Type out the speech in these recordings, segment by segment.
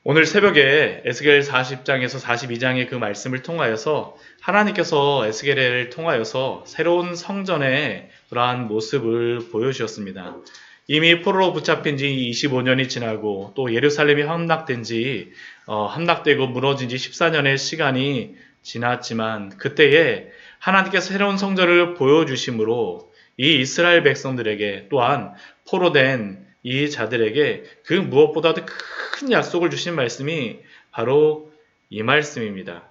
오늘 새벽에 에스겔 40장에서 42장의 그 말씀을 통하여서 하나님께서 에스겔을 통하여서 새로운 성전의 그러한 모습을 보여주셨습니다. 이미 포로로 붙잡힌 지 25년이 지나고 또 예루살렘이 함락되고 무너진 지 14년의 시간이 지났지만 그때에 하나님께서 새로운 성전을 보여주심으로 이 이스라엘 백성들에게 또한 포로된 이 자들에게 그 무엇보다도 큰 약속을 주신 말씀이 바로 이 말씀입니다.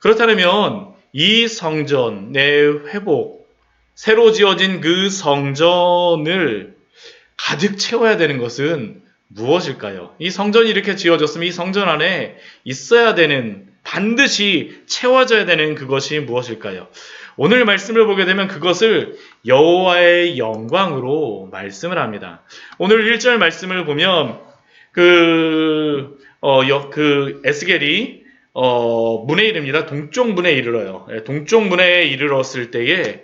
그렇다면 이 성전의 회복, 새로 지어진 그 성전을 가득 채워야 되는 것은 무엇일까요? 이 성전이 이렇게 지어졌으면 이 성전 안에 있어야 되는, 반드시 채워져야 되는 그것이 무엇일까요? 오늘 말씀을 보게 되면 그것을 여호와의 영광으로 말씀을 합니다. 오늘 1절 말씀을 보면 에스겔이 문에 이릅니다. 동쪽 문에 이르러요. 동쪽 문에 이르렀을 때에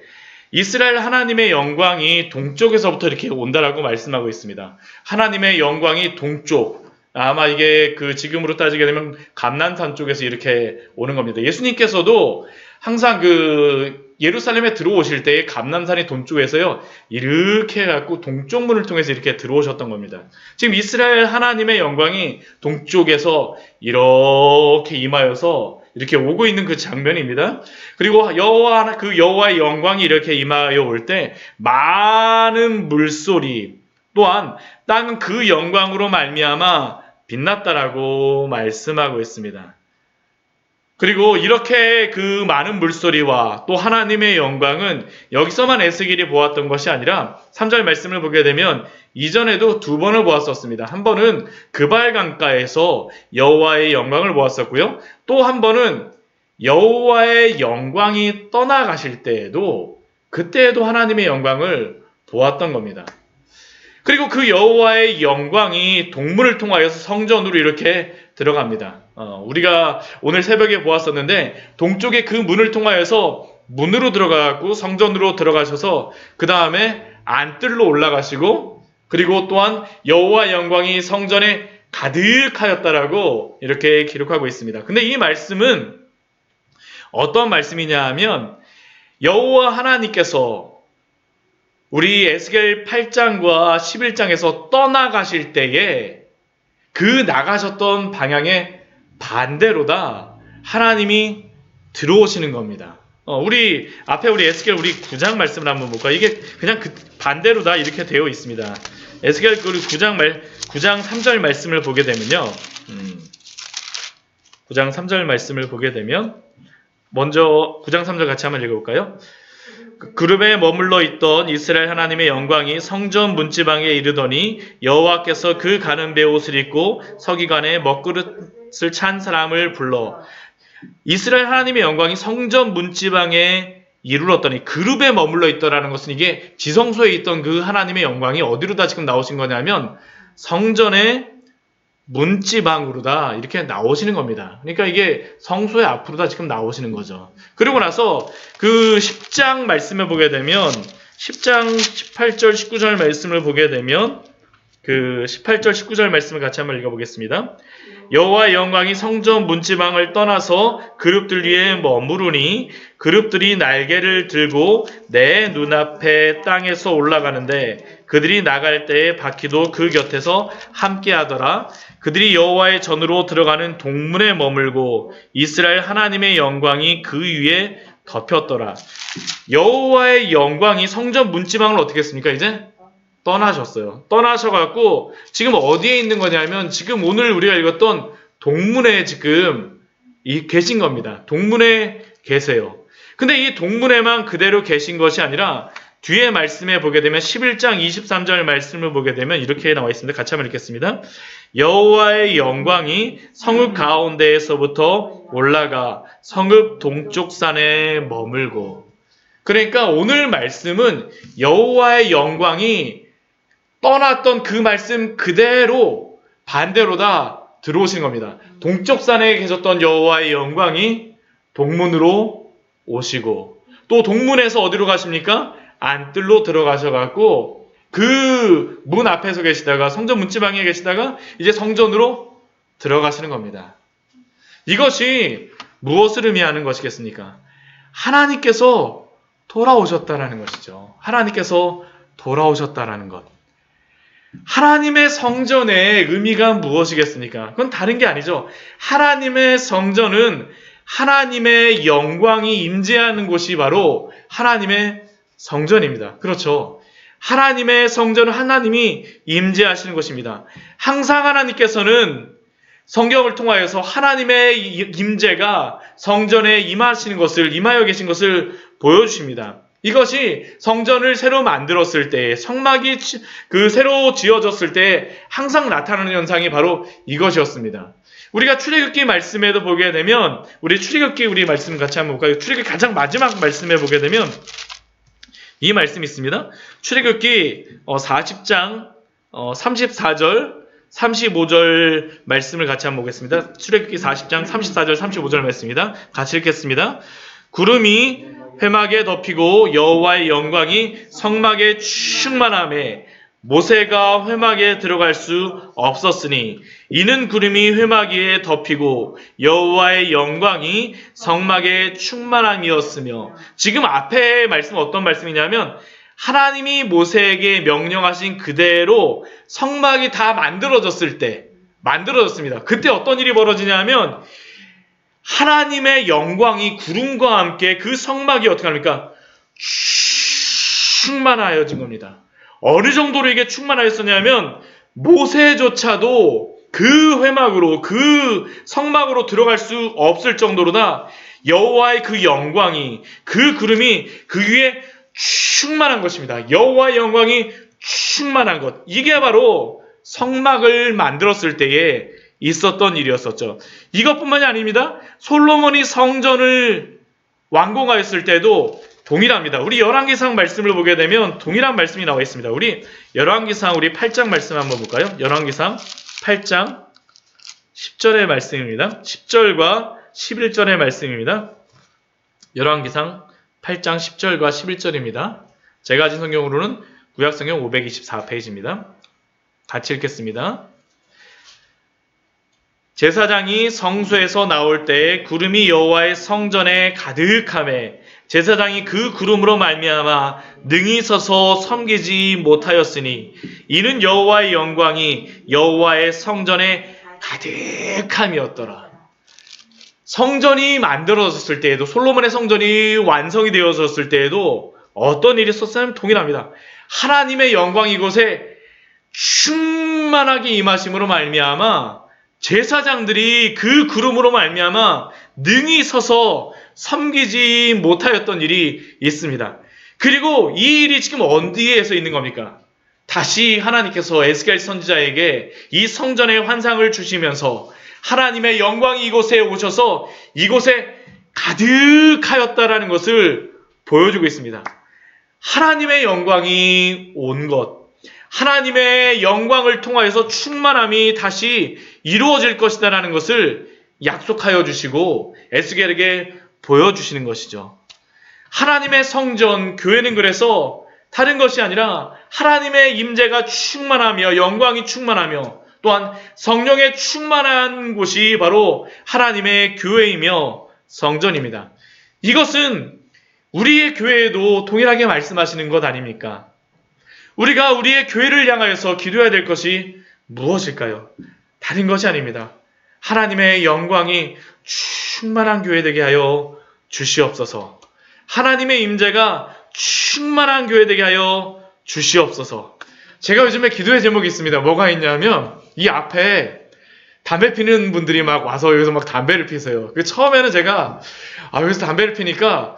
이스라엘 하나님의 영광이 동쪽에서부터 이렇게 온다라고 말씀하고 있습니다. 하나님의 영광이 동쪽, 아마 이게 지금으로 따지게 되면 감난산 쪽에서 이렇게 오는 겁니다. 예수님께서도 항상 예루살렘에 들어오실 때에 감난산이 동쪽에서요, 이렇게 해갖고 동쪽 문을 통해서 이렇게 들어오셨던 겁니다. 지금 이스라엘 하나님의 영광이 동쪽에서 이렇게 임하여서 이렇게 오고 있는 그 장면입니다. 그리고 여호와의 영광이 이렇게 임하여 올 때 많은 물소리 또한 땅은 그 영광으로 말미암아 빛났다라고 말씀하고 있습니다. 그리고 이렇게 그 많은 물소리와 또 하나님의 영광은 여기서만 에스겔이 보았던 것이 아니라 3절 말씀을 보게 되면 이전에도 두 번을 보았었습니다. 한 번은 그발 강가에서 여호와의 영광을 보았었고요. 또 한 번은 여호와의 영광이 떠나가실 때에도 그때에도 하나님의 영광을 보았던 겁니다. 그리고 그 여호와의 영광이 동문을 통하여서 성전으로 이렇게 들어갑니다. 우리가 오늘 새벽에 보았었는데 동쪽의 그 문을 통하여서 문으로 들어가고 성전으로 들어가셔서 그 다음에 안뜰로 올라가시고 그리고 또한 여호와 영광이 성전에 가득하였다라고 이렇게 기록하고 있습니다. 근데 이 말씀은 어떤 말씀이냐 하면 여호와 하나님께서 우리 에스겔 8장과 11장에서 떠나가실 때에 그 나가셨던 방향의 반대로다 하나님이 들어오시는 겁니다. 우리 에스겔 9장 말씀을 한번 볼까요? 이게 그냥 반대로다 이렇게 되어 있습니다. 에스겔 9장 3절 말씀을 보게 되면요. 9장 3절 말씀을 보게 되면 먼저 9장 3절 같이 한번 읽어볼까요? 그룹에 머물러 있던 이스라엘 하나님의 영광이 성전 문지방에 이르더니 여호와께서 그 가는 배 옷을 입고 서기관에 먹그릇을 찬 사람을 불러 이스라엘 하나님의 영광이 성전 문지방에 이르렀더니 그룹에 머물러 있더라는 것은 이게 지성소에 있던 그 하나님의 영광이 어디로 다 지금 나오신 거냐면 성전의 문지방으로 다 이렇게 나오시는 겁니다. 그러니까 이게 성소의 앞으로 다 지금 나오시는 거죠. 그리고 나서 그 10장 말씀을 보게 되면 10장 18절 19절 말씀을 보게 되면 그 18절 19절 말씀을 같이 한번 읽어보겠습니다. 여호와의 영광이 성전 문지방을 떠나서 그룹들 위에 머무르니 그룹들이 날개를 들고 내 눈앞에 땅에서 올라가는데 그들이 나갈 때에 바퀴도 그 곁에서 함께하더라. 그들이 여호와의 전으로 들어가는 동문에 머물고 이스라엘 하나님의 영광이 그 위에 덮였더라. 여호와의 영광이 성전 문지방을 어떻게 했습니까? 이제 떠나셨어요. 떠나셔갖고 지금 어디에 있는 거냐면 지금 오늘 우리가 읽었던 동문에 지금 계신 겁니다. 동문에 계세요. 근데 이 동문에만 그대로 계신 것이 아니라 뒤에 말씀에 보게 되면 11장 23절 말씀을 보게 되면 이렇게 나와 있습니다. 같이 한번 읽겠습니다. 여호와의 영광이 성읍 가운데에서부터 올라가 성읍 동쪽 산에 머물고. 그러니까 오늘 말씀은 여호와의 영광이 떠났던 그 말씀 그대로 반대로 다 들어오신 겁니다. 동쪽 산에 계셨던 여호와의 영광이 동문으로 오시고 또 동문에서 어디로 가십니까? 안뜰로 들어가셔갖고 그 문 앞에서 계시다가 성전 문지방에 계시다가 이제 성전으로 들어가시는 겁니다. 이것이 무엇을 의미하는 것이겠습니까? 하나님께서 돌아오셨다라는 것이죠. 하나님께서 돌아오셨다라는 것. 하나님의 성전의 의미가 무엇이겠습니까? 그건 다른 게 아니죠. 하나님의 성전은 하나님의 영광이 임재하는 곳이 바로 하나님의 성전입니다. 그렇죠. 하나님의 성전은 하나님이 임재하시는 곳입니다. 항상 하나님께서는 성경을 통하여서 하나님의 임재가 성전에 임하여 계신 것을 보여주십니다. 이것이 성전을 새로 만들었을 때, 성막이 새로 지어졌을 때 항상 나타나는 현상이 바로 이것이었습니다. 우리가 출애굽기 말씀에도 보게 되면, 우리 말씀 같이 한번 볼까요? 출애굽기 가장 마지막 말씀에 보게 되면 이 말씀이 있습니다. 출애굽기 40장 34절 35절 말씀을 같이 한번 보겠습니다. 출애굽기 40장 34절 35절 말씀입니다. 같이 읽겠습니다. 구름이 회막에 덮이고 여호와의 영광이 성막에 충만하매 모세가 회막에 들어갈 수 없었으니 이는 구름이 회막 위에 덮이고 여호와의 영광이 성막에 충만함이었으며. 지금 앞에 말씀은 어떤 말씀이냐면 하나님이 모세에게 명령하신 그대로 성막이 다 만들어졌습니다. 그때 어떤 일이 벌어지냐면 하나님의 영광이 구름과 함께 그 성막이 어떻게 합니까? 충만하여진 겁니다. 어느 정도로 이게 충만하였었냐면 모세조차도 그 회막으로, 그 성막으로 들어갈 수 없을 정도로다 여호와의 그 영광이, 그 구름이 그 위에 충만한 것입니다. 여호와의 영광이 충만한 것. 이게 바로 성막을 만들었을 때에 있었던 일이었었죠. 이것뿐만이 아닙니다. 솔로몬이 성전을 완공하였을 때도 동일합니다. 우리 열왕기상 말씀을 보게 되면 동일한 말씀이 나와 있습니다. 우리 열왕기상 8장 말씀 한번 볼까요? 열왕기상 8장 10절의 말씀입니다. 10절과 11절의 말씀입니다. 열왕기상 8장 10절과 11절입니다. 제가 가진 성경으로는 구약성경 524페이지입니다. 같이 읽겠습니다. 제사장이 성소에서 나올 때에 구름이 여호와의 성전에 가득하매 제사장이 그 구름으로 말미암아 능히 서서 섬기지 못하였으니 이는 여호와의 영광이 여호와의 성전에 가득함이었더라. 성전이 만들어졌을 때에도, 솔로몬의 성전이 완성이 되어졌을 때에도 어떤 일이 있었냐면 동일합니다. 하나님의 영광이 이곳에 충만하게 임하심으로 말미암아 제사장들이 그 구름으로 말미암아 능히 서서 섬기지 못하였던 일이 있습니다. 그리고 이 일이 지금 어디에서 있는 겁니까? 다시 하나님께서 에스겔 선지자에게 이 성전의 환상을 주시면서 하나님의 영광이 이곳에 오셔서 이곳에 가득하였다라는 것을 보여주고 있습니다. 하나님의 영광이 온 것, 하나님의 영광을 통하여서 충만함이 다시 이루어질 것이다라는 것을 약속하여 주시고 에스겔에게 보여주시는 것이죠. 하나님의 성전, 교회는 그래서 다른 것이 아니라 하나님의 임재가 충만하며 영광이 충만하며 또한 성령의 충만한 곳이 바로 하나님의 교회이며 성전입니다. 이것은 우리의 교회에도 동일하게 말씀하시는 것 아닙니까? 우리가 우리의 교회를 향하여서 기도해야 될 것이 무엇일까요? 다른 것이 아닙니다. 하나님의 영광이 충만한 교회 되게 하여 주시옵소서. 하나님의 임재가 충만한 교회 되게 하여 주시옵소서. 제가 요즘에 기도의 제목이 있습니다. 뭐가 있냐면 이 앞에 담배 피는 분들이 막 와서 여기서 막 담배를 피세요. 처음에는 제가 여기서 담배를 피니까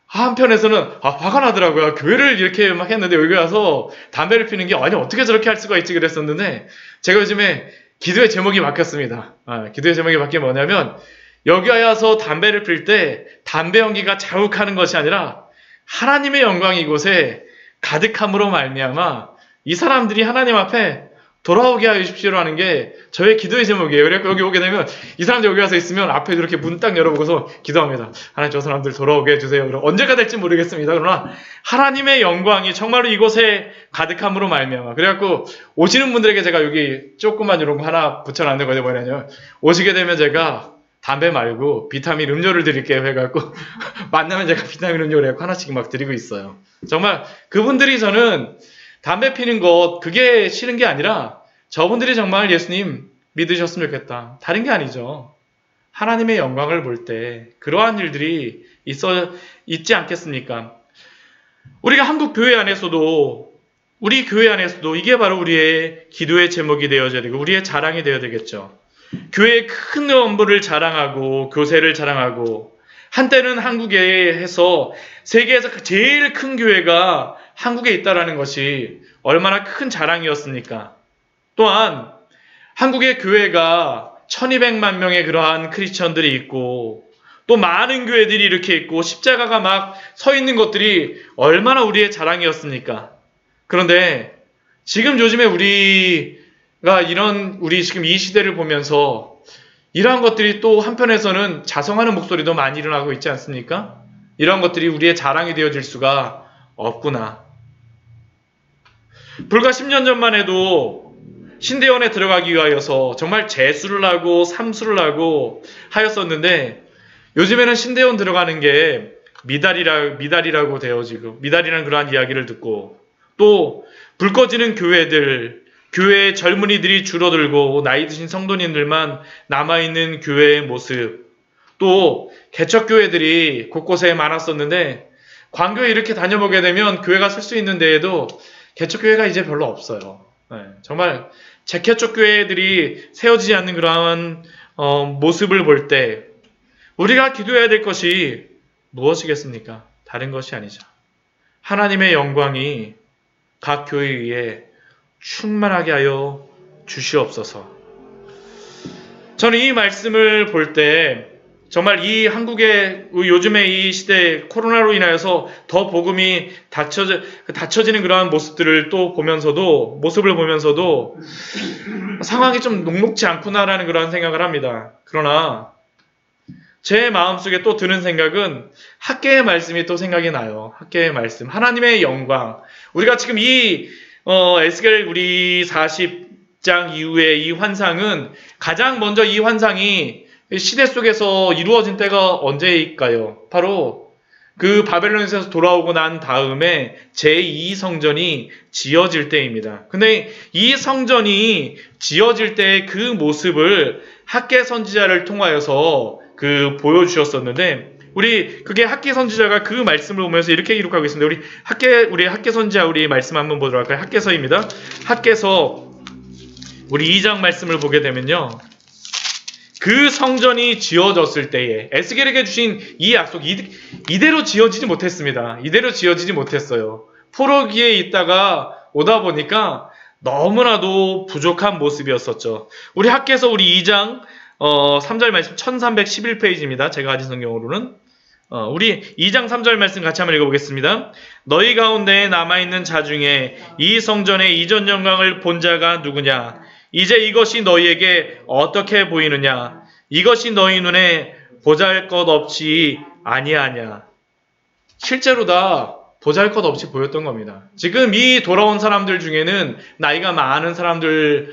한편에서는 화가 나더라고요. 교회를 이렇게 막 했는데 여기 와서 담배를 피는 게 아니 어떻게 저렇게 할 수가 있지 그랬었는데 제가 요즘에 기도의 제목이 바뀌었습니다. 기도의 제목이 바뀐 게 뭐냐면 여기 와서 담배를 필 때 담배 연기가 자욱하는 것이 아니라 하나님의 영광이 이곳에 가득함으로 말미암아 이 사람들이 하나님 앞에 돌아오게 하십시오라는 게 저의 기도의 제목이에요. 그래서 여기 오게 되면 이 사람들 여기 와서 있으면 앞에 이렇게 문 딱 열어보고서 기도합니다. 하나님 저 사람들 돌아오게 해주세요. 그럼 언제가 될지 모르겠습니다. 그러나 하나님의 영광이 정말로 이곳에 가득함으로 말미암아. 그래갖고 오시는 분들에게 제가 여기 조그만 이런 거 하나 붙여놨는 거죠. 뭐냐면 오시게 되면 제가 담배 말고 비타민 음료를 드릴게요 해갖고 만나면 제가 비타민 음료를 해갖고 하나씩 막 드리고 있어요. 정말 그분들이 저는 담배 피는 것 그게 싫은 게 아니라 저분들이 정말 예수님 믿으셨으면 좋겠다. 다른 게 아니죠. 하나님의 영광을 볼 때 그러한 일들이 있지 않겠습니까? 우리가 한국 교회 안에서도 우리 교회 안에서도 이게 바로 우리의 기도의 제목이 되어져야 되고 우리의 자랑이 되어야 되겠죠. 교회의 큰 업무를 자랑하고 교세를 자랑하고 한때는 한국에서 세계에서 제일 큰 교회가 한국에 있다라는 것이 얼마나 큰 자랑이었습니까? 또한 한국의 교회가 1200만 명의 그러한 크리스천들이 있고 또 많은 교회들이 이렇게 있고 십자가가 막 서 있는 것들이 얼마나 우리의 자랑이었습니까? 그런데 지금 요즘에 우리 지금 이 시대를 보면서 이러한 것들이 또 한편에서는 자성하는 목소리도 많이 일어나고 있지 않습니까? 이러한 것들이 우리의 자랑이 되어질 수가 없구나. 불과 10년 전만 해도 신대원에 들어가기 위하여서 정말 재수를 하고 삼수를 하고 하였었는데 요즘에는 신대원 들어가는 게 미달이라고 되어지고 미달이라는 그러한 이야기를 듣고 또 불 꺼지는 교회의 젊은이들이 줄어들고 나이 드신 성도님들만 남아있는 교회의 모습 또 개척교회들이 곳곳에 많았었는데 광교에 이렇게 다녀보게 되면 교회가 쓸 수 있는 데에도 개척교회가 이제 별로 없어요. 네, 정말 재개척교회들이 세워지지 않는 그러한 모습을 볼 때 우리가 기도해야 될 것이 무엇이겠습니까? 다른 것이 아니죠. 하나님의 영광이 각 교회에 충만하게 하여 주시옵소서. 저는 이 말씀을 볼 때 정말 이 한국의 요즘의 이 시대 코로나로 인하여서 더 복음이 닫혀지는 그러한 모습을 보면서도 상황이 좀 녹록지 않구나라는 그러한 생각을 합니다. 그러나 제 마음속에 또 드는 생각은 학개의 말씀이 또 생각이 나요. 학개의 말씀. 하나님의 영광. 우리가 지금 에스겔 우리 40장 이후에 이 환상은 가장 먼저 이 환상이 시대 속에서 이루어진 때가 언제일까요? 바로 그 바벨론에서 돌아오고 난 다음에 제2성전이 지어질 때입니다. 근데 이 성전이 지어질 때의 그 모습을 학개 선지자를 통하여서 보여주셨었는데 그게 학개 선지자가 그 말씀을 보면서 이렇게 기록하고 있습니다. 우리 학개 선지자 우리 말씀 한번 보도록 할까요? 학개서입니다. 학개서 우리 2장 말씀을 보게 되면요. 그 성전이 지어졌을 때에 에스겔에게 주신 이 약속 이대로 지어지지 못했습니다. 이대로 지어지지 못했어요. 포로기에 있다가 오다 보니까 너무나도 부족한 모습이었었죠. 우리 학개서 우리 2장 3절 말씀 1311페이지입니다. 제가 가진 성경으로는 우리 2장 3절 말씀 같이 한번 읽어보겠습니다. 너희 가운데 남아있는 자 중에 이 성전의 이전 영광을 본 자가 누구냐? 이제 이것이 너희에게 어떻게 보이느냐? 이것이 너희 눈에 보잘것없이 아니하냐? 실제로 다 보잘것없이 보였던 겁니다. 지금 이 돌아온 사람들 중에는 나이가 많은 사람들은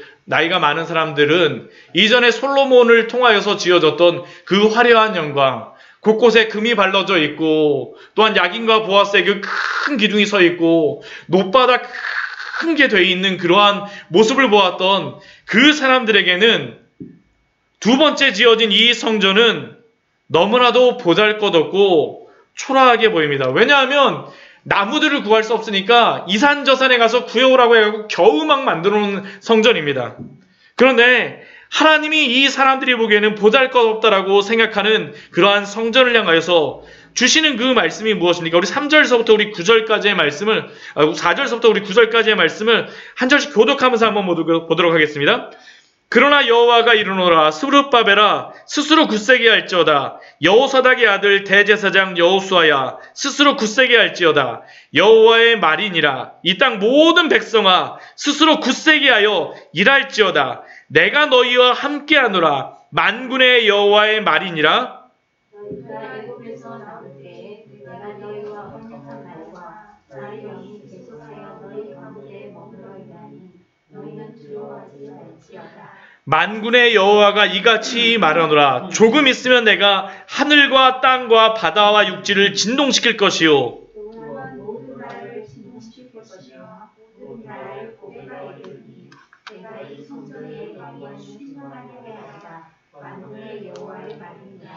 이전에 솔로몬을 통하여서 지어졌던 그 화려한 영광, 곳곳에 금이 발라져 있고 또한 야긴과 보아스의 그 큰 기둥이 서 있고 높바다 큰 게 돼 있는 그러한 모습을 보았던 그 사람들에게는 두 번째 지어진 이 성전은 너무나도 보잘것없고 초라하게 보입니다. 왜냐하면 나무들을 구할 수 없으니까 이산저산에 가서 구해오라고 해가지고 겨우 막 만들어 놓은 성전입니다. 그런데 하나님이 이 사람들이 보기에는 보잘것없다라고 생각하는 그러한 성전을 향하여서 주시는 그 말씀이 무엇입니까? 우리 3절서부터 우리 9절까지의 말씀을 4절서부터 우리 9절까지의 말씀을 한 절씩 교독하면서 한번 보도록 하겠습니다. 그러나 여호와가 이르노라. 스룹바벨아 스스로 굳세게 할지어다. 여호사닥의 아들 대제사장 여호수아야 스스로 굳세게 할지어다. 여호와의 말이니라. 이 땅 모든 백성아 스스로 굳세게 하여 일할지어다. 내가 너희와 함께하노라. 만군의 여호와의 말이니라. 너희가 애굽에서 나올 때에 내가 너희와 언약한 날과 나의 영이 계속하여 너희 가운데 머물러 있나니 너희는 두려워하지 말지어다. 만군의 여호와가 이같이 말하노라. 조금 있으면 내가 하늘과 땅과 바다와 육지를 진동시킬 것이요. 또한 모든 나라를 진동시킬 것이며 모든 나라를 고개가 이르니 내가 이 성전의 영원히 충만하게 하리라. 만군의 여호와의 말이니라.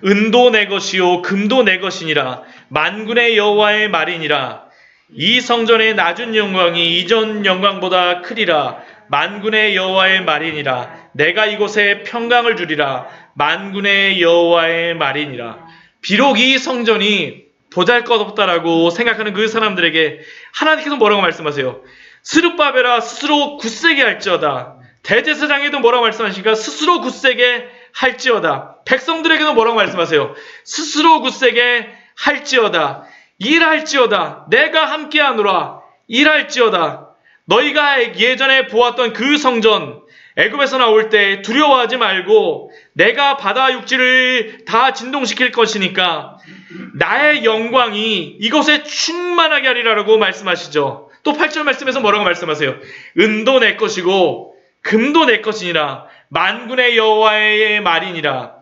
은도 내 것이요 금도 내 것이니라. 만군의 여호와의 말이니라. 이 성전의 낮은 영광이 이전 영광보다 크리라. 만군의 여호와의 말이니라. 내가 이곳에 평강을 주리라. 만군의 여호와의 말이니라. 비록 이 성전이 보잘것없다라고 생각하는 그 사람들에게 하나님께서 뭐라고 말씀하세요? 스룹바벨아 스스로 굳세게 할지어다. 대제사장에도 뭐라고 말씀하십니까? 스스로 굳세게 할지어다. 백성들에게도 뭐라고 말씀하세요? 스스로 굳세게 할지어다. 일할지어다. 내가 함께하노라. 일할지어다. 너희가 예전에 보았던 그 성전 애굽에서 나올 때 두려워하지 말고 내가 바다 육지를 다 진동시킬 것이니까 나의 영광이 이곳에 충만하게 하리라고 말씀하시죠. 또 8절 말씀에서 뭐라고 말씀하세요? 은도 내 것이고 금도 내 것이니라. 만군의 여호와의 말이니라.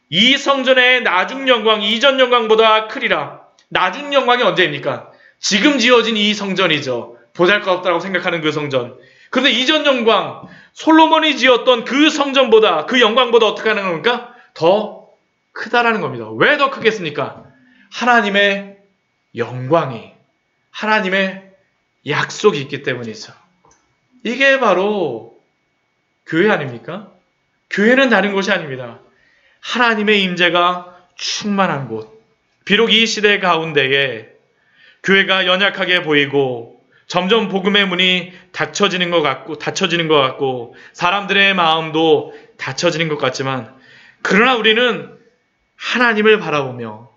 이 성전의 나중 영광이 이전 영광보다 크리라. 나중 영광이 언제입니까? 지금 지어진 이 성전이죠. 보잘것없다고 생각하는 그 성전. 그런데 이전 영광, 솔로몬이 지었던 그 성전보다, 그 영광보다 어떻게 하는 겁니까? 더 크다라는 겁니다. 왜 더 크겠습니까? 하나님의 영광이, 하나님의 약속이 있기 때문이죠. 이게 바로 교회 아닙니까? 교회는 다른 곳이 아닙니다. 하나님의 임재가 충만한 곳. 비록 이 시대 가운데에 교회가 연약하게 보이고 점점 복음의 문이 닫혀지는 것 같고 사람들의 마음도 닫혀지는 것 같지만 그러나 우리는 하나님을 바라보며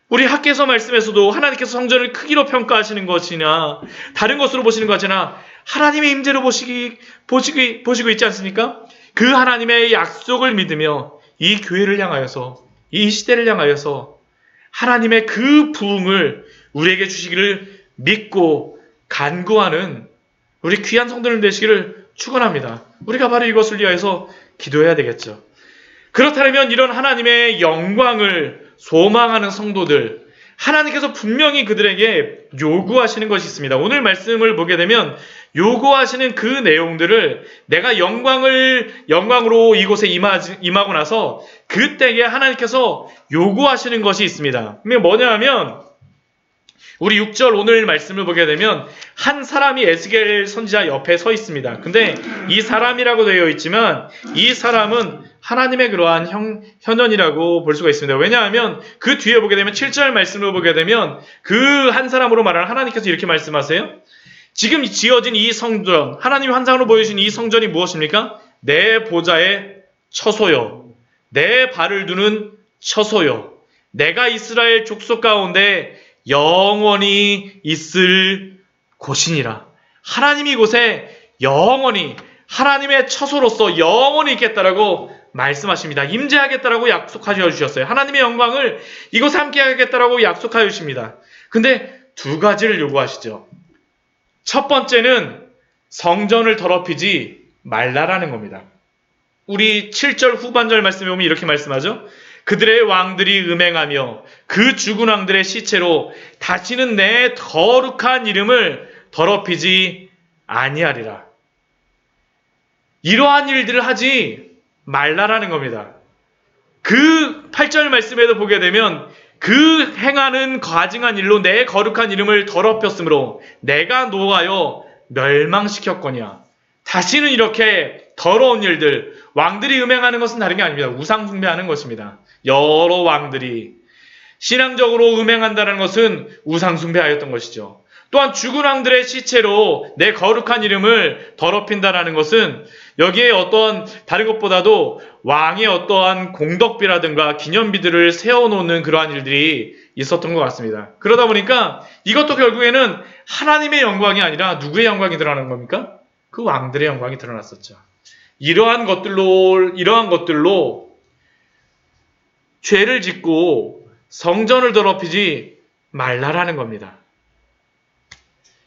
우리 학개서 말씀에서도 하나님께서 성전을 크기로 평가하시는 것이냐 다른 것으로 보시는 것이나 하나님의 임재로 보시고 있지 않습니까? 그 하나님의 약속을 믿으며 이 교회를 향하여서 이 시대를 향하여서 하나님의 그 부흥을 우리에게 주시기를 믿고 간구하는 우리 귀한 성도님 되시기를 축원합니다. 우리가 바로 이것을 위하여서 기도해야 되겠죠. 그렇다면 이런 하나님의 영광을 소망하는 성도들, 하나님께서 분명히 그들에게 요구하시는 것이 있습니다. 오늘 말씀을 보게 되면 요구하시는 그 내용들을 내가 영광으로 이곳에 임하고 나서 그때에 하나님께서 요구하시는 것이 있습니다. 그게 뭐냐 하면 우리 6절 오늘 말씀을 보게 되면 한 사람이 에스겔 선지자 옆에 서 있습니다. 근데 이 사람이라고 되어 있지만 이 사람은 하나님의 그러한 현현이라고 볼 수가 있습니다. 왜냐하면 그 뒤에 보게 되면 7절 말씀을 보게 되면 그 한 사람으로 말하는 하나님께서 이렇게 말씀하세요. 지금 지어진 이 성전, 하나님이 환상으로 보여주신 이 성전이 무엇입니까? 내 보좌의 처소요. 내 발을 두는 처소요. 내가 이스라엘 족속 가운데 영원히 있을 곳이니라. 하나님이 이곳에 영원히 하나님의 처소로서 영원히 있겠다라고 말씀하십니다. 임재하겠다라고 약속하여 주셨어요. 하나님의 영광을 이곳에 함께 하겠다라고 약속하여 주십니다. 근데 두 가지를 요구하시죠. 첫 번째는 성전을 더럽히지 말라라는 겁니다. 우리 7절 후반절 말씀에 보면 이렇게 말씀하죠. 그들의 왕들이 음행하며 그 죽은 왕들의 시체로 다시는 내 거룩한 이름을 더럽히지 아니하리라. 이러한 일들을 하지 말라라는 겁니다. 그 8절 말씀에도 보게 되면 그 행하는 가증한 일로 내 거룩한 이름을 더럽혔으므로 내가 노하여 멸망시켰거니와. 다시는 이렇게 더러운 일들, 왕들이 음행하는 것은 다른 게 아닙니다. 우상 숭배하는 것입니다. 여러 왕들이 신앙적으로 음행한다는 것은 우상 숭배하였던 것이죠. 또한 죽은 왕들의 시체로 내 거룩한 이름을 더럽힌다라는 것은 여기에 어떠한 다른 것보다도 왕의 어떠한 공덕비라든가 기념비들을 세워놓는 그러한 일들이 있었던 것 같습니다. 그러다 보니까 이것도 결국에는 하나님의 영광이 아니라 누구의 영광이 드러나는 겁니까? 그 왕들의 영광이 드러났었죠. 이러한 것들로 죄를 짓고 성전을 더럽히지 말라라는 겁니다.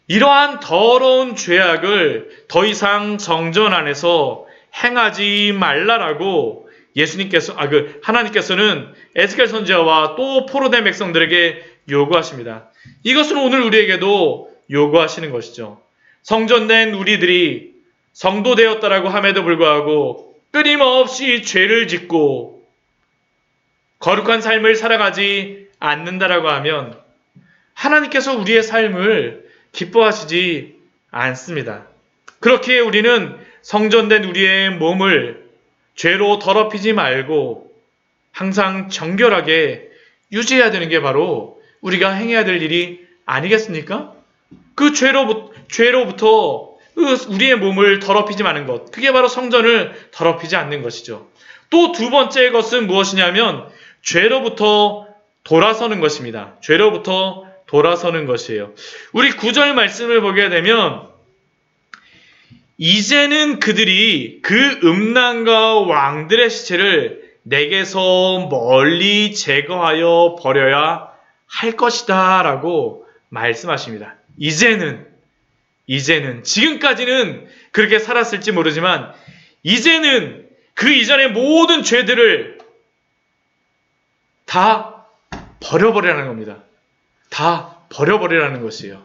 이러한 더러운 죄악을 더 이상 성전 안에서 행하지 말라라고 하나님께서는 에스겔 선지자와 또 포로된 백성들에게 요구하십니다. 이것은 오늘 우리에게도 요구하시는 것이죠. 성전된 우리들이 성도되었다라고 함에도 불구하고 끊임없이 죄를 짓고 거룩한 삶을 살아가지 않는다라고 하면 하나님께서 우리의 삶을 기뻐하시지 않습니다. 그렇게 우리는 성전된 우리의 몸을 죄로 더럽히지 말고 항상 정결하게 유지해야 되는 게 바로 우리가 행해야 될 일이 아니겠습니까? 그 죄로부터 우리의 몸을 더럽히지 않는 것, 그게 바로 성전을 더럽히지 않는 것이죠. 또 두 번째 것은 무엇이냐면 죄로부터 돌아서는 것입니다. 죄로부터 돌아서는 것이에요. 우리 9절 말씀을 보게 되면 이제는 그들이 그 음란과 왕들의 시체를 내게서 멀리 제거하여 버려야 할 것이다 라고 말씀하십니다. 이제는 지금까지는 그렇게 살았을지 모르지만 이제는 그 이전의 모든 죄들을 다 버려버리라는 겁니다. 다 버려버리라는 것이에요.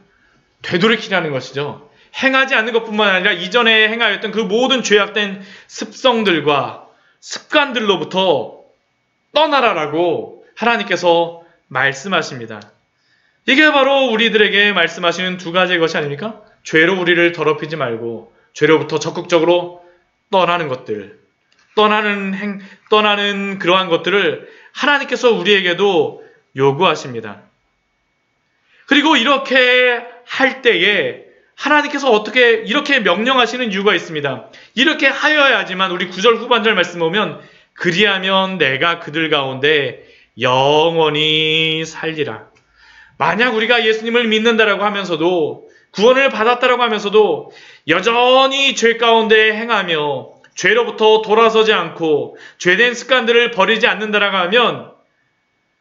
되돌이키라는 것이죠. 행하지 않는 것뿐만 아니라 이전에 행하였던 그 모든 죄악된 습성들과 습관들로부터 떠나라라고 하나님께서 말씀하십니다. 이게 바로 우리들에게 말씀하시는 두 가지의 것이 아닙니까? 죄로 우리를 더럽히지 말고 죄로부터 적극적으로 떠나는 것들, 떠나는 그러한 것들을 하나님께서 우리에게도 요구하십니다. 그리고 이렇게 할 때에 하나님께서 어떻게 이렇게 명령하시는 이유가 있습니다. 이렇게 하여야지만 우리 9절 후반절 말씀 보면 그리하면 내가 그들 가운데 영원히 살리라. 만약 우리가 예수님을 믿는다라고 하면서도 구원을 받았다라고 하면서도 여전히 죄 가운데 행하며 죄로부터 돌아서지 않고 죄된 습관들을 버리지 않는다라고 하면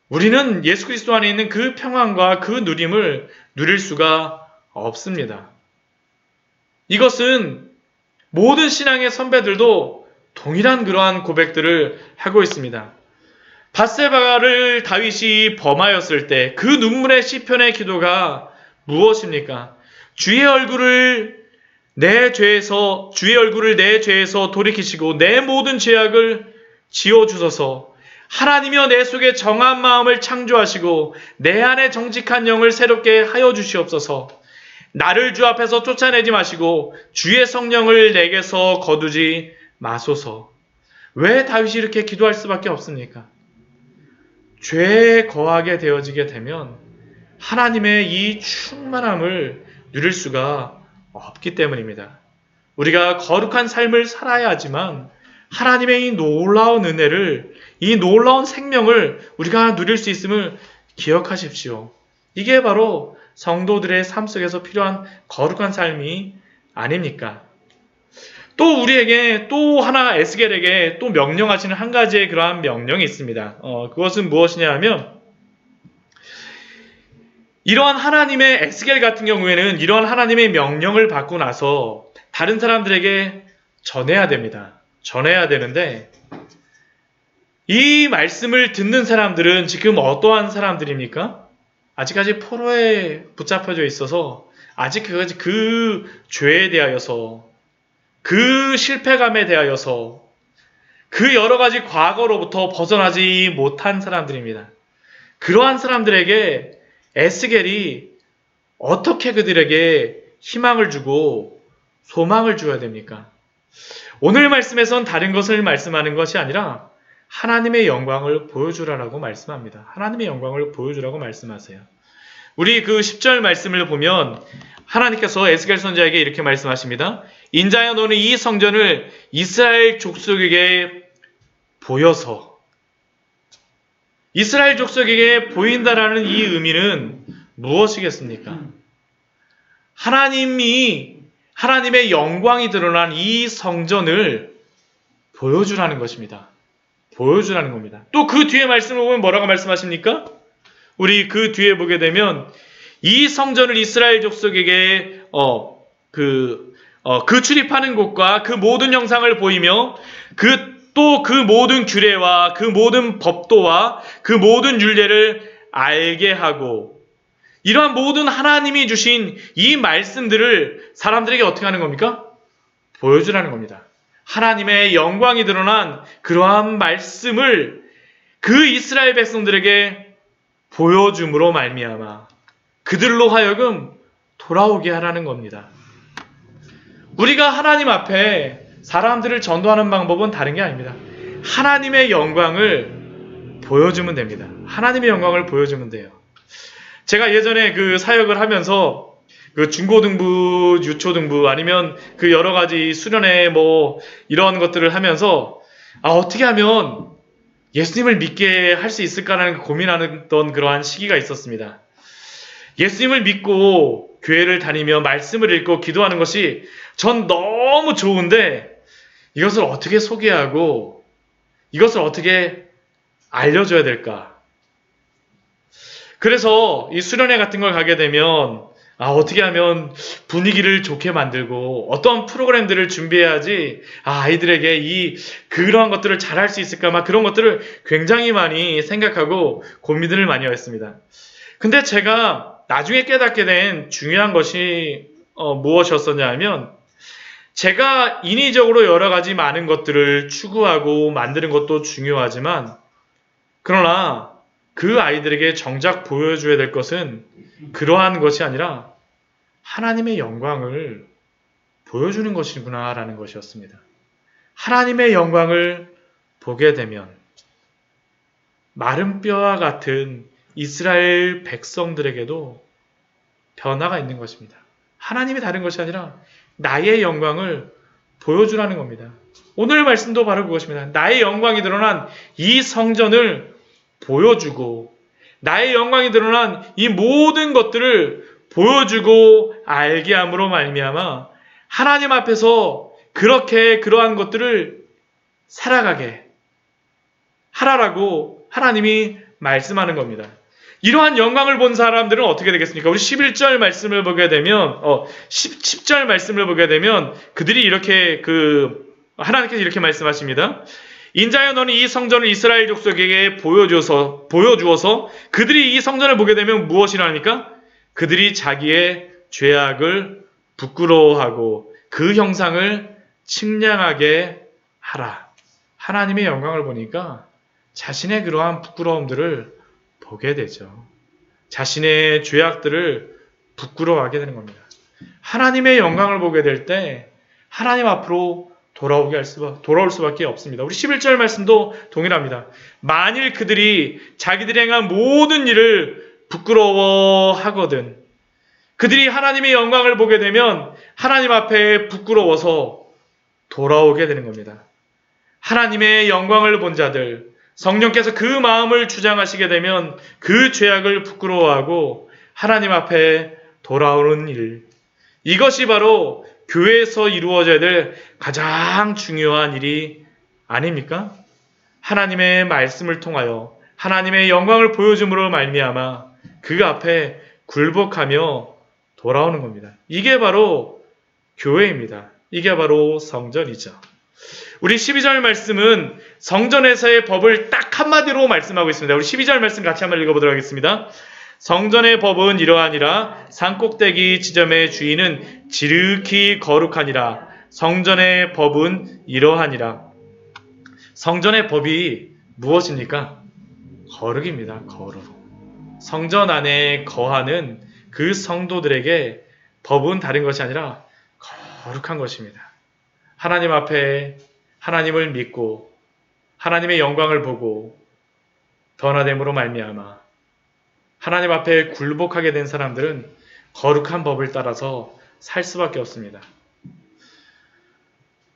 우리는 예수 그리스도 안에 있는 그 평안과 그 누림을 누릴 수가 없습니다. 이것은 모든 신앙의 선배들도 동일한 그러한 고백들을 하고 있습니다. 밧세바를 다윗이 범하였을 때 그 눈물의 시편의 기도가 무엇입니까? 주의 얼굴을 내 죄에서 돌이키시고 내 모든 죄악을 지워주소서. 하나님이여 내 속에 정한 마음을 창조하시고 내 안에 정직한 영을 새롭게 하여 주시옵소서. 나를 주 앞에서 쫓아내지 마시고 주의 성령을 내게서 거두지 마소서. 왜 다윗이 이렇게 기도할 수밖에 없습니까? 죄에 거하게 되어지게 되면 하나님의 이 충만함을 누릴 수가 없기 때문입니다. 우리가 거룩한 삶을 살아야 하지만 하나님의 이 놀라운 은혜를, 이 놀라운 생명을 우리가 누릴 수 있음을 기억하십시오. 이게 바로 성도들의 삶 속에서 필요한 거룩한 삶이 아닙니까? 또 우리에게 또 하나 에스겔에게 또 명령하시는 한 가지의 그러한 명령이 있습니다. 그것은 무엇이냐 하면 이러한 하나님의 에스겔 같은 경우에는 이러한 하나님의 명령을 받고 나서 다른 사람들에게 전해야 됩니다. 전해야 되는데 이 말씀을 듣는 사람들은 지금 어떠한 사람들입니까? 아직까지 포로에 붙잡혀져 있어서 아직 그 죄에 대하여서 그 실패감에 대하여서 그 여러 가지 과거로부터 벗어나지 못한 사람들입니다. 그러한 사람들에게 에스겔이 어떻게 그들에게 희망을 주고 소망을 줘야 됩니까? 오늘 말씀에선 다른 것을 말씀하는 것이 아니라 하나님의 영광을 보여주라라고 말씀합니다. 하나님의 영광을 보여주라고 말씀하세요. 우리 그 10절 말씀을 보면 하나님께서 에스겔 선지자에게 이렇게 말씀하십니다. 인자여 너는 이 성전을 이스라엘 족속에게 보여서, 이스라엘 족속에게 보인다라는 이 의미는 무엇이겠습니까? 하나님의 영광이 드러난 이 성전을 보여주라는 것입니다. 보여주라는 겁니다. 또 그 뒤에 말씀을 보면 뭐라고 말씀하십니까? 우리 그 뒤에 보게 되면 이 성전을 이스라엘 족속에게 그 출입하는 곳과 그 모든 영상을 보이며 또 그 모든 규례와 그 모든 법도와 그 모든 율례를 알게 하고, 이러한 모든 하나님이 주신 이 말씀들을 사람들에게 어떻게 하는 겁니까? 보여주라는 겁니다. 하나님의 영광이 드러난 그러한 말씀을 그 이스라엘 백성들에게 보여줌으로 말미암아 그들로 하여금 돌아오게 하라는 겁니다. 우리가 하나님 앞에 사람들을 전도하는 방법은 다른 게 아닙니다. 하나님의 영광을 보여주면 됩니다. 하나님의 영광을 보여주면 돼요. 제가 예전에 그 사역을 하면서 그 중고등부, 유초등부 아니면 그 여러 가지 수련회 뭐 이런 것들을 하면서 어떻게 하면 예수님을 믿게 할 수 있을까라는 고민하던 그러한 시기가 있었습니다. 예수님을 믿고 교회를 다니며 말씀을 읽고 기도하는 것이 전 너무 좋은데 이것을 어떻게 소개하고 이것을 어떻게 알려줘야 될까? 그래서 이 수련회 같은 걸 가게 되면 어떻게 하면 분위기를 좋게 만들고 어떤 프로그램들을 준비해야지 아이들에게 그러한 것들을 잘할 수 있을까, 막 그런 것들을 굉장히 많이 생각하고 고민을 많이 했습니다. 근데 제가 나중에 깨닫게 된 중요한 것이 무엇이었었냐 하면, 제가 인위적으로 여러 가지 많은 것들을 추구하고 만드는 것도 중요하지만, 그러나 그 아이들에게 정작 보여줘야 될 것은 그러한 것이 아니라 하나님의 영광을 보여주는 것이구나라는 것이었습니다. 하나님의 영광을 보게 되면 마른 뼈와 같은 이스라엘 백성들에게도 변화가 있는 것입니다. 하나님이 다른 것이 아니라 나의 영광을 보여주라는 겁니다. 오늘 말씀도 바로 그것입니다. 나의 영광이 드러난 이 성전을 보여주고, 나의 영광이 드러난 이 모든 것들을 보여주고 알게 함으로 말미암아 하나님 앞에서 그러한 것들을 살아가게 하라라고 하나님이 말씀하는 겁니다. 이러한 영광을 본 사람들은 어떻게 되겠습니까? 우리 11절 말씀을 보게 되면 10절 말씀을 보게 되면 그들이 이렇게 하나님께서 이렇게 말씀하십니다. 인자여 너는 이 성전을 이스라엘 족속에게 보여주어서 그들이 이 성전을 보게 되면 무엇이라 합니까? 그들이 자기의 죄악을 부끄러워하고 그 형상을 측량하게 하라. 하나님의 영광을 보니까 자신의 그러한 부끄러움들을 보게 되죠. 자신의 죄악들을 부끄러워하게 되는 겁니다. 하나님의 영광을 보게 될 때 하나님 앞으로 돌아올 수밖에 없습니다. 우리 11절 말씀도 동일합니다. 만일 그들이 자기들이 행한 모든 일을 부끄러워하거든, 그들이 하나님의 영광을 보게 되면 하나님 앞에 부끄러워서 돌아오게 되는 겁니다. 하나님의 영광을 본 자들, 성령께서 그 마음을 주장하시게 되면 그 죄악을 부끄러워하고 하나님 앞에 돌아오는 일, 이것이 바로 교회에서 이루어져야 될 가장 중요한 일이 아닙니까? 하나님의 말씀을 통하여 하나님의 영광을 보여줌으로 말미암아 그 앞에 굴복하며 돌아오는 겁니다. 이게 바로 교회입니다. 이게 바로 성전이죠. 우리 12절 말씀은 성전에서의 법을 딱 한마디로 말씀하고 있습니다. 우리 12절 말씀 같이 한번 읽어보도록 하겠습니다. 성전의 법은 이러하니라. 산꼭대기 지점의 주인은 지극히 거룩하니라. 성전의 법은 이러하니라. 성전의 법이 무엇입니까? 거룩입니다. 거룩. 성전 안에 거하는 그 성도들에게 법은 다른 것이 아니라 거룩한 것입니다. 하나님 앞에 하나님을 믿고 하나님의 영광을 보고 변화됨으로 말미암아 하나님 앞에 굴복하게 된 사람들은 거룩한 법을 따라서 살 수밖에 없습니다.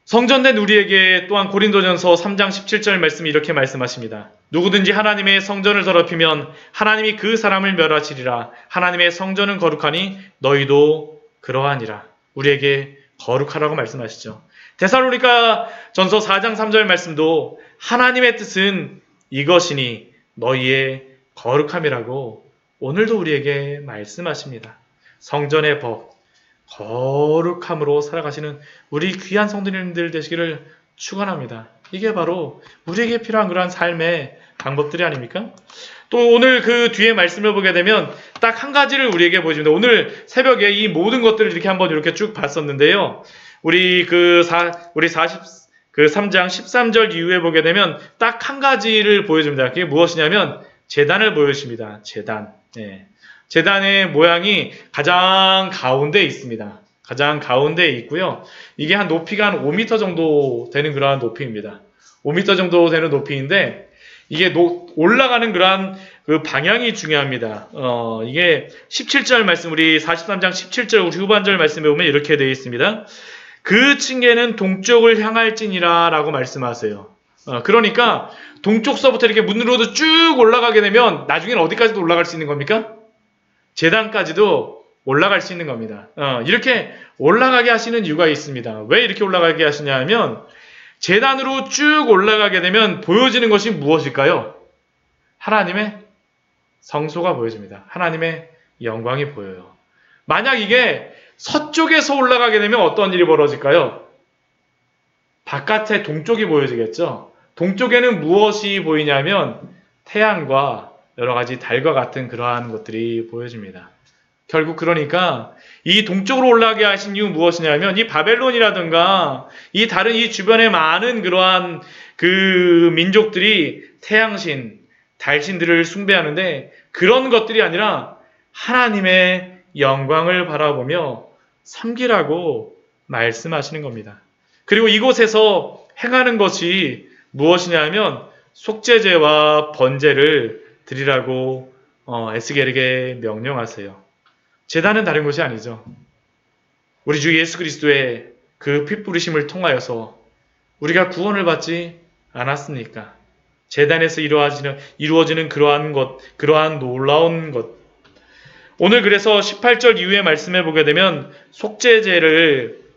성전된 우리에게 또한 고린도전서 3장 17절 말씀이 이렇게 말씀하십니다. 누구든지 하나님의 성전을 더럽히면 하나님이 그 사람을 멸하시리라. 하나님의 성전은 거룩하니 너희도 그러하니라. 우리에게 거룩하라고 말씀하시죠. 데살로니가 전서 4장 3절 말씀도 하나님의 뜻은 이것이니 너희의 거룩함이라고 오늘도 우리에게 말씀하십니다. 성전의 법, 거룩함으로 살아가시는 우리 귀한 성도님들 되시기를 축원합니다. 이게 바로 우리에게 필요한 그러한 삶의 방법들이 아닙니까? 또 오늘 그 뒤에 말씀을 보게 되면 딱 한 가지를 우리에게 보여줍니다. 오늘 새벽에 이 모든 것들을 이렇게 한번 이렇게 쭉 봤었는데요. 우리 3장 13절 이후에 보게 되면 딱 한 가지를 보여줍니다. 그게 무엇이냐면 제단을 보여줍니다. 제단. 네. 제단의 모양이 가장 가운데에 있습니다. 가장 가운데에 있고요. 이게 한 높이가 한 5m 정도 되는 그러한 높이입니다. 5m 정도 되는 높이인데 이게 올라가는 그러한 그 방향이 중요합니다. 이게 17절 말씀, 우리 43장 17절 우리 후반절 말씀에 보면 이렇게 되어 있습니다. 그 층계는 동쪽을 향할지니라 라고 말씀하세요. 그러니까 동쪽서부터 이렇게 문으로도 쭉 올라가게 되면 나중에는 어디까지도 올라갈 수 있는 겁니까? 제단까지도 올라갈 수 있는 겁니다. 이렇게 올라가게 하시는 이유가 있습니다. 왜 이렇게 올라가게 하시냐 하면 제단으로 쭉 올라가게 되면 보여지는 것이 무엇일까요? 하나님의 성소가 보여집니다. 하나님의 영광이 보여요. 만약 이게 서쪽에서 올라가게 되면 어떤 일이 벌어질까요? 바깥에 동쪽이 보여지겠죠. 동쪽에는 무엇이 보이냐면 태양과 여러 가지 달과 같은 그러한 것들이 보여집니다. 결국 그러니까 이 동쪽으로 올라가게 하신 이유 무엇이냐면 이 바벨론이라든가 이 다른 이 주변에 많은 그러한 그 민족들이 태양신, 달신들을 숭배하는데 그런 것들이 아니라 하나님의 영광을 바라보며 섬기라고 말씀하시는 겁니다. 그리고 이곳에서 행하는 것이 무엇이냐면 속죄제와 번제를 드리라고 에스겔에게 명령하세요. 제단은 다른 것이 아니죠. 우리 주 예수 그리스도의 그 피 뿌리심을 통하여서 우리가 구원을 받지 않았습니까? 제단에서 이루어지는 그러한 것, 그러한 놀라운 것. 오늘 그래서 18절 이후에 말씀해 보게 되면 속죄제를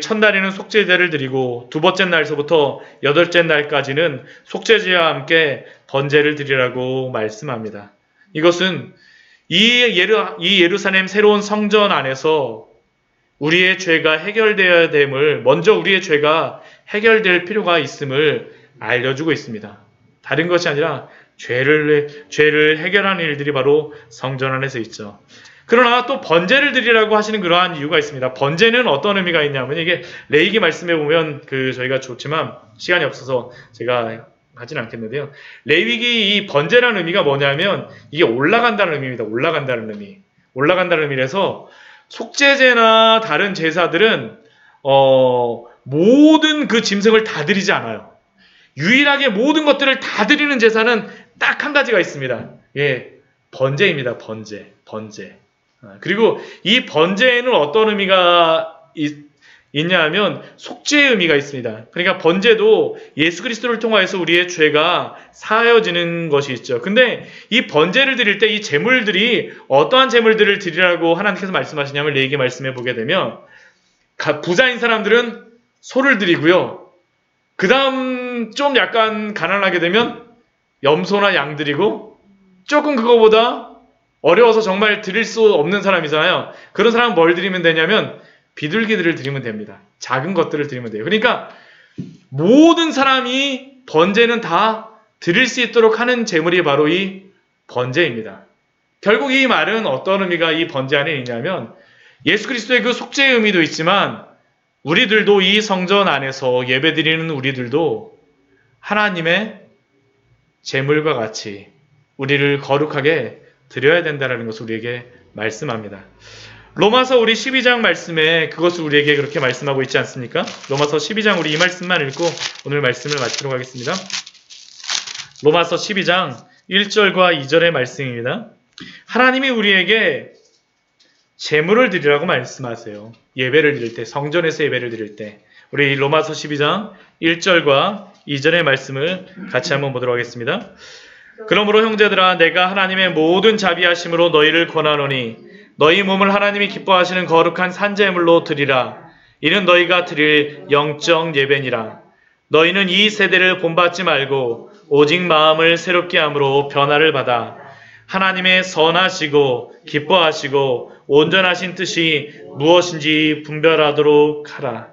첫날에는 속죄제를 드리고 두 번째 날서부터 여덟째 날까지는 속죄제와 함께 번제를 드리라고 말씀합니다. 이것은 이 예루살렘 새로운 성전 안에서 우리의 죄가 해결되어야 됨을 먼저 우리의 죄가 해결될 필요가 있음을 알려주고 있습니다. 다른 것이 아니라 죄를 해결하는 일들이 바로 성전 안에서 있죠. 그러나 또 번제를 드리라고 하시는 그러한 이유가 있습니다. 번제는 어떤 의미가 있냐면 이게 레위기 말씀에 보면 저희가 좋지만 시간이 없어서 제가 하진 않겠는데요. 레위기 이 번제라는 의미가 뭐냐면 이게 올라간다는 의미입니다. 올라간다는 의미. 올라간다는 의미라서 속죄제나 다른 제사들은 모든 그 짐승을 다 드리지 않아요. 유일하게 모든 것들을 다 드리는 제사는 딱 한 가지가 있습니다. 예, 번제입니다. 번제. 그리고 이 번제에는 어떤 의미가 있냐 하면 속죄의 의미가 있습니다. 그러니까 번제도 예수 그리스도를 통하여서 우리의 죄가 사하여지는 것이 있죠. 근데 이 번제를 드릴 때 이 제물들이 어떠한 제물들을 드리라고 하나님께서 말씀하시냐면 레위기 말씀해 보게 되면 부자인 사람들은 소를 드리고요. 그 다음 좀 약간 가난하게 되면 염소나 양 드리고 조금 그거보다 어려워서 정말 드릴 수 없는 사람이잖아요. 그런 사람은 뭘 드리면 되냐면 비둘기들을 드리면 됩니다. 작은 것들을 드리면 돼요. 그러니까 모든 사람이 번제는 다 드릴 수 있도록 하는 제물이 바로 이 번제입니다. 결국 이 말은 어떤 의미가 이 번제 안에 있냐면 예수 그리스도의 그 속죄의 의미도 있지만 우리들도 이 성전 안에서 예배드리는 우리들도 하나님의 제물과 같이 우리를 거룩하게 드려야 된다는 것을 우리에게 말씀합니다. 로마서 우리 12장 말씀에 그것을 우리에게 그렇게 말씀하고 있지 않습니까? 로마서 12장 우리 이 말씀만 읽고 오늘 말씀을 마치도록 하겠습니다. 로마서 12장 1절과 2절의 말씀입니다. 하나님이 우리에게 제물을 드리라고 말씀하세요. 예배를 드릴 때, 성전에서 예배를 드릴 때. 우리 로마서 12장 1절과 2절의 말씀을 같이 한번 보도록 하겠습니다. 그러므로 형제들아 내가 하나님의 모든 자비하심으로 너희를 권하노니 너희 몸을 하나님이 기뻐하시는 거룩한 산제물로 드리라. 이는 너희가 드릴 영적 예배니라. 너희는 이 세대를 본받지 말고 오직 마음을 새롭게 함으로 변화를 받아 하나님의 선하시고 기뻐하시고 온전하신 뜻이 무엇인지 분별하도록 하라.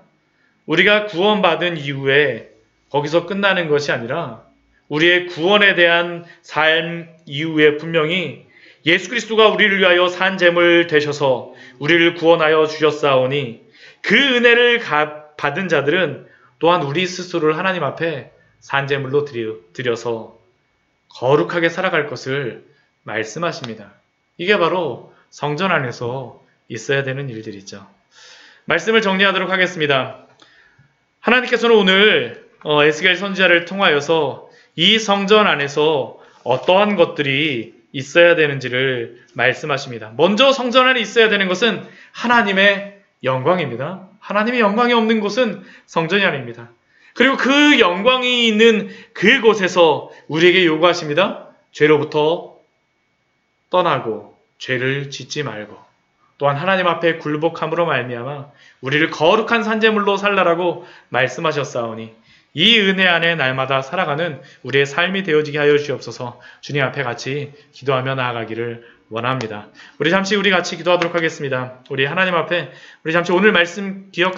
우리가 구원받은 이후에 거기서 끝나는 것이 아니라 우리의 구원에 대한 삶 이후에 분명히 예수 그리스도가 우리를 위하여 산 제물 되셔서 우리를 구원하여 주셨사오니 그 은혜를 받은 자들은 또한 우리 스스로를 하나님 앞에 산 제물로 드려서 거룩하게 살아갈 것을 말씀하십니다. 이게 바로 성전 안에서 있어야 되는 일들이죠. 말씀을 정리하도록 하겠습니다. 하나님께서는 오늘 에스겔 선지자를 통하여서 이 성전 안에서 어떠한 것들이 있어야 되는지를 말씀하십니다. 먼저 성전 안에 있어야 되는 것은 하나님의 영광입니다. 하나님의 영광이 없는 곳은 성전이 아닙니다. 그리고 그 영광이 있는 그곳에서 우리에게 요구하십니다. 죄로부터 떠나고 죄를 짓지 말고 또한 하나님 앞에 굴복함으로 말미암아 우리를 거룩한 산제물로 살라라고 말씀하셨사오니 이 은혜 안에 날마다 살아가는 우리의 삶이 되어지게 하여 주시옵소서. 주님 앞에 같이 기도하며 나아가기를 원합니다. 우리 같이 기도하도록 하겠습니다. 우리 하나님 앞에 우리 잠시 오늘 말씀 기억하며